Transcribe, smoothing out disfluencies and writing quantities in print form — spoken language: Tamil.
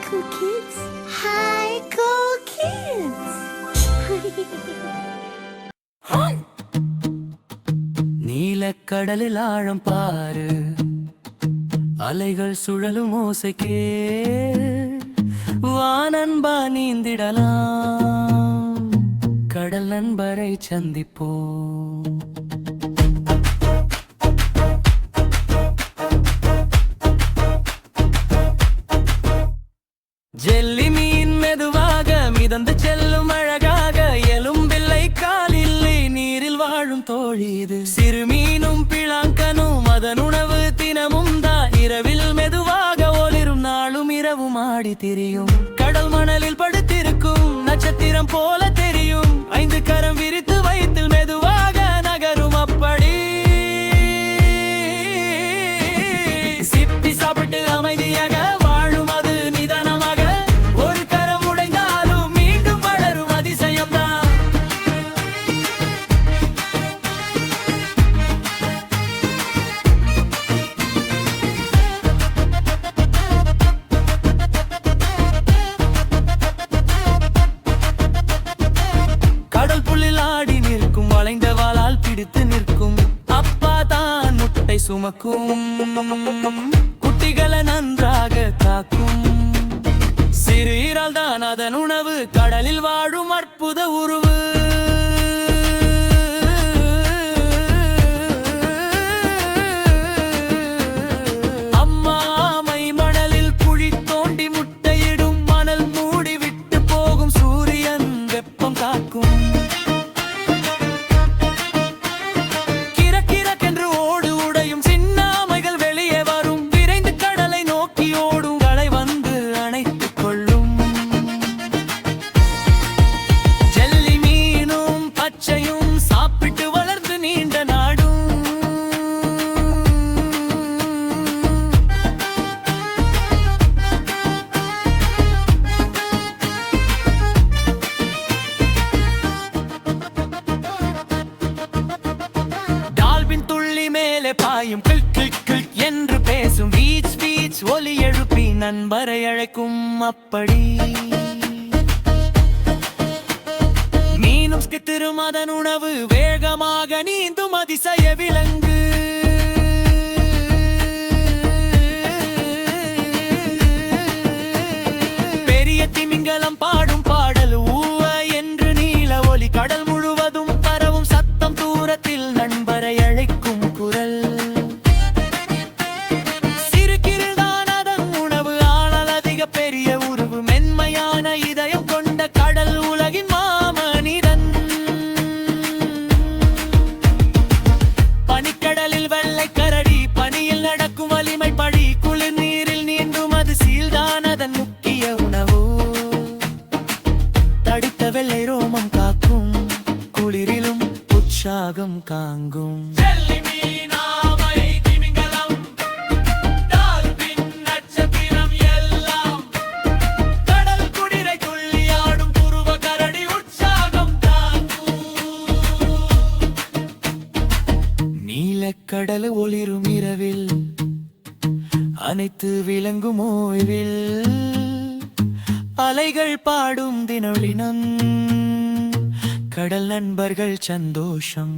cool kids. Hi, cool kids. நீலக்கடலில் ஆழம் பாரு, அலைகள் சுழலும் ஓசைக்கே வானன்பா நீந்திடலாம், கடல் நண்பரை சந்திப்போம். ஜெல்லி மீன் மெதுவாக மிதந்து செல்லும் அழகாக, எலும்பில்லை காலில்லை நீரில் வாழும் தோழி இது. சிறு மீனும் பிளாங்கனும் அதன் உணவு தினமும் தான். இரவில் மெதுவாக ஒளிரும், நாளும் இரவும் ஆடி திரியும். கடல் மணலில் படுத்திருக்கும் நட்சத்திரம் போல தெரியும். 5 கரம் விரித்து வைத்து மெதுவாக நகரும். அப்படி சிப்பி சாப்பிட்டு அமைதியாக வாழும் அது நிதானமாக. ஒரு கரம் உடைந்தாலும் மீண்டும் வளரும் அதிசயம்தான். கடல் புல்லில் ஆடி நிற்கும், வளைந்த வாளால் பிடித்து நிற்கும். அப்பா தான் முட்டை சுமக்கும், குட்டிகளை நன்றாக காக்கும். சிறு இறால் தான் அதன் உணவு, கடலில் வாழும் அற்புத உருவு. அம்மா ஆமை மணலில் குழி தோண்டி முட்டையிடும். மணல் மூடி விட்டு போகும், சூரியன் வெப்பம் காக்கும். கிரக்கிரக்கென்று ஓடு உடையும் சின்னாமைகள் வெளியே வரும். விரைந்து கடலை நோக்கி ஓடும், களை வந்து அணைத்துக் கொள்ளும். ஜெல்லி மீனும் பச்சையும் சாப்பிட்டு வளர்ந்து நீண்ட நாடும். டால்பின் துள்ளி மேலே பாயும், கில் கில் கில் என்று பேசும். பீச் பீச் ஒலி எழுப்பி நண்பரை அழைக்கும். அப்படி மீனும் ஸ்கித்திரும் அதன் உணவு, வேகமாக நீந்தும் அதிசய விலங்கு. பெரிய திமிங்கலம் பாடும் பாடல் ஊவ என்று நீல ஒலி. கடல் முழுவதும் பரவும் சத்தம், தூரத்தில் நண்பரை அழைக்கும் குரல். சிறு கிருதான் அதன் உணவு, ஆனால் அதிக பெரிய உருவு. மென்மையான இதயம் கொண்ட கடல் உலகின் மாமனிதன். பனிக்கடலில் வெள்ளை கரடி, பனியில் நடக்கும் வலிமை படி. குளிர் நீரில் நீந்தும் அது, சீல்தான் அதன் முக்கிய உணவு. தடித்த வெள்ளை ரோமம் காக்கும், குளிரிலும் உற்சாகம் காங்கும். நீலக்கடல் ஒளிரும் இரவில், அனைத்து விலங்கும் ஓய்வில். அலைகள் பாடும் தினொளினம், கடல் நண்பர்கள் சந்தோஷம்.